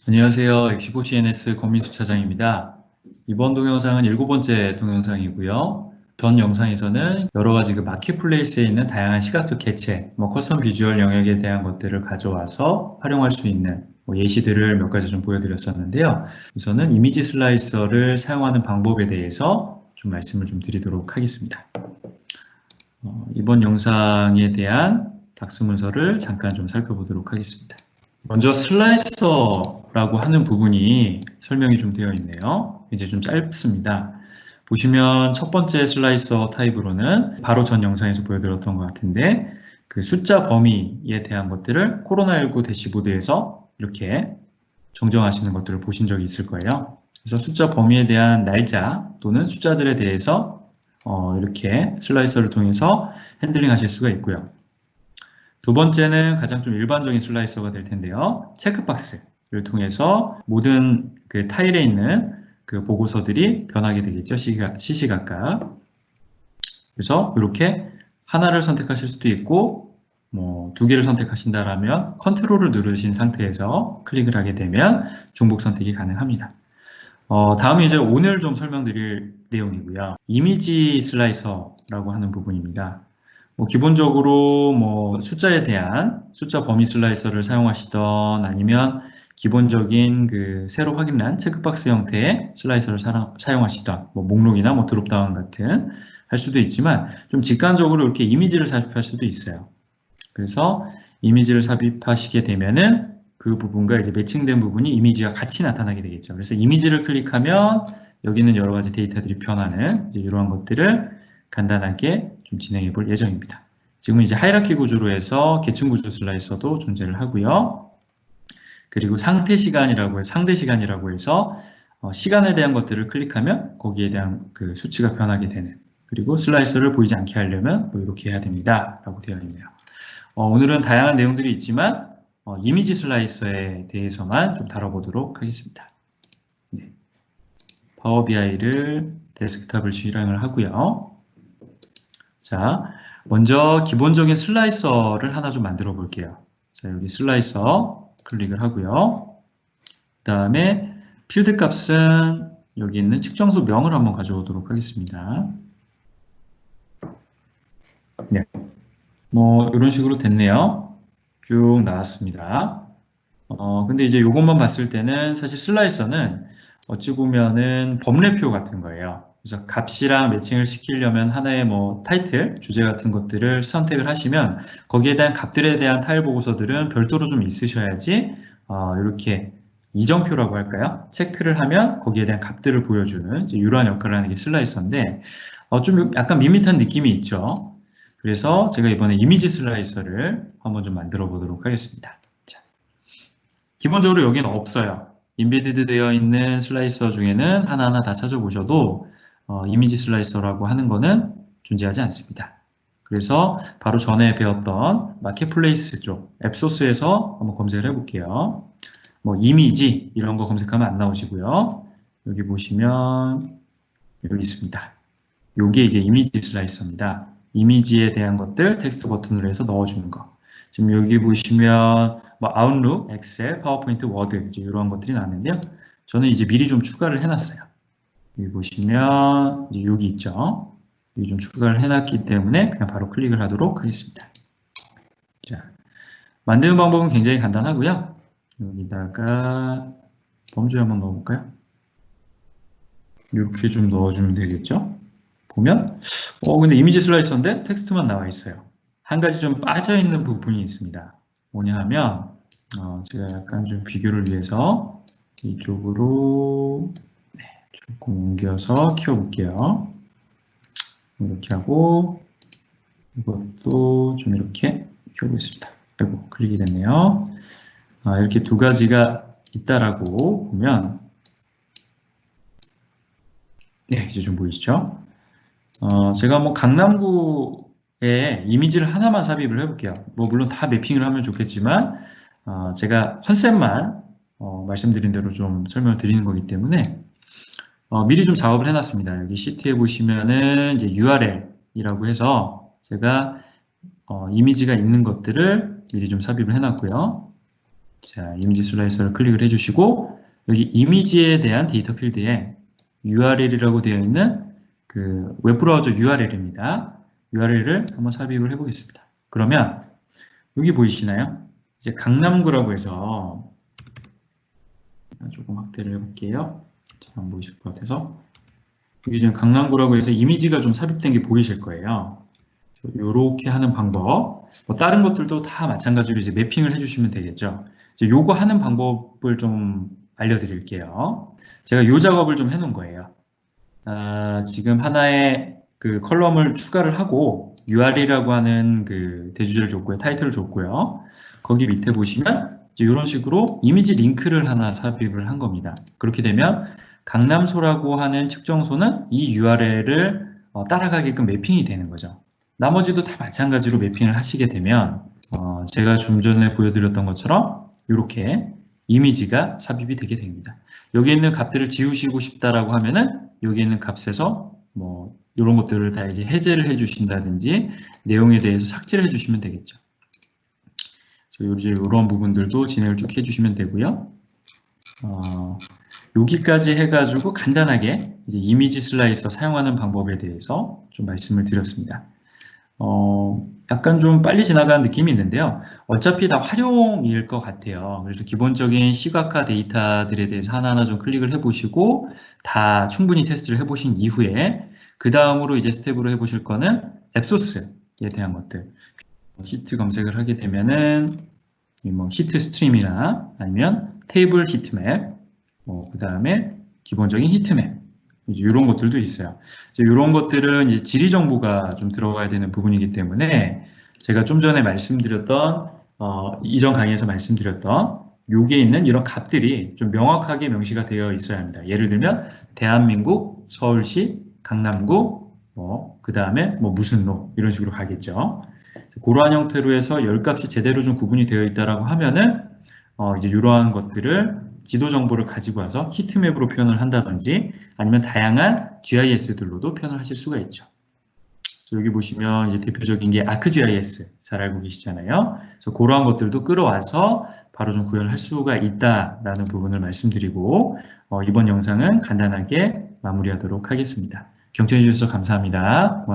안녕하세요. 엑시포CNS 권민수 차장입니다. 이번 동영상은 7번째 동영상이고요. 전 영상에서는 여러 가지 마켓플레이스에 있는 다양한 시각적 개체, 커스텀 비주얼 영역에 대한 것들을 가져와서 활용할 수 있는 예시들을 몇 가지 좀 보여드렸었는데요. 우선은 이미지 슬라이서를 사용하는 방법에 대해서 좀 말씀을 좀 드리도록 하겠습니다. 이번 영상에 대한 박스 문서를 잠깐 좀 살펴보도록 하겠습니다. 먼저 슬라이서라고 하는 부분이 설명이 좀 되어 있네요. 이제 좀 짧습니다. 보시면 첫 번째 슬라이서 타입으로는 바로 전 영상에서 보여드렸던 것 같은데 그 숫자 범위에 대한 것들을 코로나19 대시보드에서 이렇게 정정하시는 것들을 보신 적이 있을 거예요. 그래서 숫자 범위에 대한 날짜 또는 숫자들에 대해서 이렇게 슬라이서를 통해서 핸들링 하실 수가 있고요. 두 번째는 가장 좀 일반적인 슬라이서가 될 텐데요. 체크박스를 통해서 모든 그 타일에 있는 그 보고서들이 변하게 되겠죠. 시시각각. 그래서 이렇게 하나를 선택하실 수도 있고, 두 개를 선택하신다라면 컨트롤을 누르신 상태에서 클릭을 하게 되면 중복 선택이 가능합니다. 다음은 이제 오늘 좀 설명드릴 내용이고요. 이미지 슬라이서라고 하는 부분입니다. 기본적으로 숫자에 대한 숫자 범위 슬라이서를 사용하시던 아니면 기본적인 그 세로 확인란 체크박스 형태의 슬라이서를 사용하시던 목록이나 드롭다운 같은 할 수도 있지만 좀 직관적으로 이렇게 이미지를 삽입할 수도 있어요. 그래서 이미지를 삽입하시게 되면은 그 부분과 이제 매칭된 부분이 이미지가 같이 나타나게 되겠죠. 그래서 이미지를 클릭하면 여기는 여러 가지 데이터들이 변하는 이러한 것들을 간단하게 좀 진행해 볼 예정입니다. 지금은 이제 하이라키 구조로 해서 계층 구조 슬라이서도 존재를 하고요. 그리고 상대 시간이라고 해서 시간에 대한 것들을 클릭하면 거기에 대한 그 수치가 변하게 되는, 그리고 슬라이서를 보이지 않게 하려면 이렇게 해야 됩니다 라고 되어 있네요. 오늘은 다양한 내용들이 있지만 이미지 슬라이서에 대해서만 좀 다뤄보도록 하겠습니다. 네. 파워 BI를 데스크탑을 실행을 하고요. 자, 먼저 기본적인 슬라이서를 하나 좀 만들어 볼게요. 자, 여기 슬라이서 클릭을 하고요. 그 다음에 필드 값은 여기 있는 측정소 명을 한번 가져오도록 하겠습니다. 네. 이런 식으로 됐네요. 쭉 나왔습니다. 근데 이제 이것만 봤을 때는 사실 슬라이서는 어찌 보면은 범례표 같은 거예요. 그래서 값이랑 매칭을 시키려면 하나의 타이틀, 주제 같은 것들을 선택을 하시면 거기에 대한 값들에 대한 타일 보고서들은 별도로 좀 있으셔야지 이렇게 이정표라고 할까요? 체크를 하면 거기에 대한 값들을 보여주는 이러한 역할을 하는 게 슬라이서인데 좀 약간 밋밋한 느낌이 있죠. 그래서 제가 이번에 이미지 슬라이서를 한번 좀 만들어 보도록 하겠습니다. 자, 기본적으로 여기는 없어요. 인베디드 되어 있는 슬라이서 중에는 하나하나 다 찾아보셔도 이미지 슬라이서라고 하는 거는 존재하지 않습니다. 그래서 바로 전에 배웠던 마켓플레이스 쪽 앱소스에서 한번 검색을 해볼게요. 이미지 이런 거 검색하면 안 나오시고요. 여기 보시면 여기 있습니다. 요게 이제 이미지 슬라이서입니다. 이미지에 대한 것들 텍스트 버튼으로 해서 넣어주는 거. 지금 여기 보시면 아웃룩, 엑셀, 파워포인트, 워드 이런 것들이 나왔는데요. 저는 이제 미리 좀 추가를 해놨어요. 여기 보시면 이제 여기 있죠. 여기 좀 추가를 해놨기 때문에 그냥 바로 클릭을 하도록 하겠습니다. 자, 만드는 방법은 굉장히 간단하고요. 여기다가 범주 한번 넣어볼까요? 이렇게 좀 넣어주면 되겠죠. 보면 근데 이미지 슬라이서인데 텍스트만 나와 있어요. 한 가지 좀 빠져있는 부분이 있습니다. 뭐냐 하면 제가 약간 좀 비교를 위해서 이쪽으로 조금 옮겨서 키워볼게요. 이렇게 하고 이것도 좀 이렇게 키워보겠습니다. 아이고, 클릭이 됐네요. 이렇게 두 가지가 있다라고 보면 네, 이제 좀 보이시죠? 제가 강남구에 이미지를 하나만 삽입을 해볼게요. 물론 다 매핑을 하면 좋겠지만 제가 컨셉만 말씀드린 대로 좀 설명을 드리는 거기 때문에 미리 좀 작업을 해놨습니다. 여기 시트에 보시면은 이제 URL이라고 해서 제가 이미지가 있는 것들을 미리 좀 삽입을 해놨고요. 자, 이미지 슬라이서를 클릭을 해주시고 여기 이미지에 대한 데이터 필드에 URL이라고 되어 있는 그 웹브라우저 URL입니다. URL을 한번 삽입을 해보겠습니다. 그러면 여기 보이시나요? 이제 강남구라고 해서 조금 확대를 해볼게요. 잘 안 보이실 것 같아서 여기 지금 강남구라고 해서 이미지가 좀 삽입된 게 보이실 거예요. 이렇게 하는 방법, 뭐 다른 것들도 다 마찬가지로 이제 매핑을 해주시면 되겠죠. 이제 요거 하는 방법을 좀 알려드릴게요. 제가 요 작업을 좀 해놓은 거예요. 지금 하나의 그 컬럼을 추가를 하고 URL이라고 하는 그 대주제를 줬고요, 타이틀을 줬고요. 거기 밑에 보시면 이제 이런 식으로 이미지 링크를 하나 삽입을 한 겁니다. 그렇게 되면 강남소라고 하는 측정소는 이 URL을 따라가게끔 매핑이 되는 거죠. 나머지도 다 마찬가지로 매핑을 하시게 되면 제가 좀 전에 보여드렸던 것처럼 이렇게 이미지가 삽입이 되게 됩니다. 여기 있는 값들을 지우시고 싶다라고 하면은 여기 있는 값에서 뭐 이런 것들을 다 이제 해제를 해주신다든지 내용에 대해서 삭제를 해주시면 되겠죠. 이제 이런 부분들도 진행을 쭉 해주시면 되고요. 여기까지 해가지고 간단하게 이제 이미지 슬라이서 사용하는 방법에 대해서 좀 말씀을 드렸습니다. 약간 좀 빨리 지나가는 느낌이 있는데요. 어차피 다 활용일 것 같아요. 그래서 기본적인 시각화 데이터들에 대해서 하나하나 좀 클릭을 해보시고 다 충분히 테스트를 해보신 이후에 그 다음으로 이제 스텝으로 해보실 거는 앱소스에 대한 것들. 히트 검색을 하게 되면은 뭐 히트 스트림이나 아니면 테이블 히트맵, 그 다음에 기본적인 히트맵. 이제 이런 것들도 있어요. 이제 이런 것들은 이제 지리 정보가 좀 들어가야 되는 부분이기 때문에 제가 좀 전에 말씀드렸던 이전 강의에서 말씀드렸던 여기에 있는 이런 값들이 좀 명확하게 명시가 되어 있어야 합니다. 예를 들면 대한민국, 서울시, 강남구, 그 다음에 뭐 무슨 로 이런 식으로 가겠죠. 그러한 형태로 해서 열 값이 제대로 좀 구분이 되어 있다라고 하면은 이제 이러한 것들을 지도 정보를 가지고 와서 히트맵으로 표현을 한다든지 아니면 다양한 GIS들로도 표현을 하실 수가 있죠. 여기 보시면 이제 대표적인 게 ArcGIS 잘 알고 계시잖아요. 그래서 그러한 것들도 끌어와서 바로 좀 구현을 할 수가 있다라는 부분을 말씀드리고 이번 영상은 간단하게 마무리하도록 하겠습니다. 경청해 주셔서 감사합니다. 고맙습니다.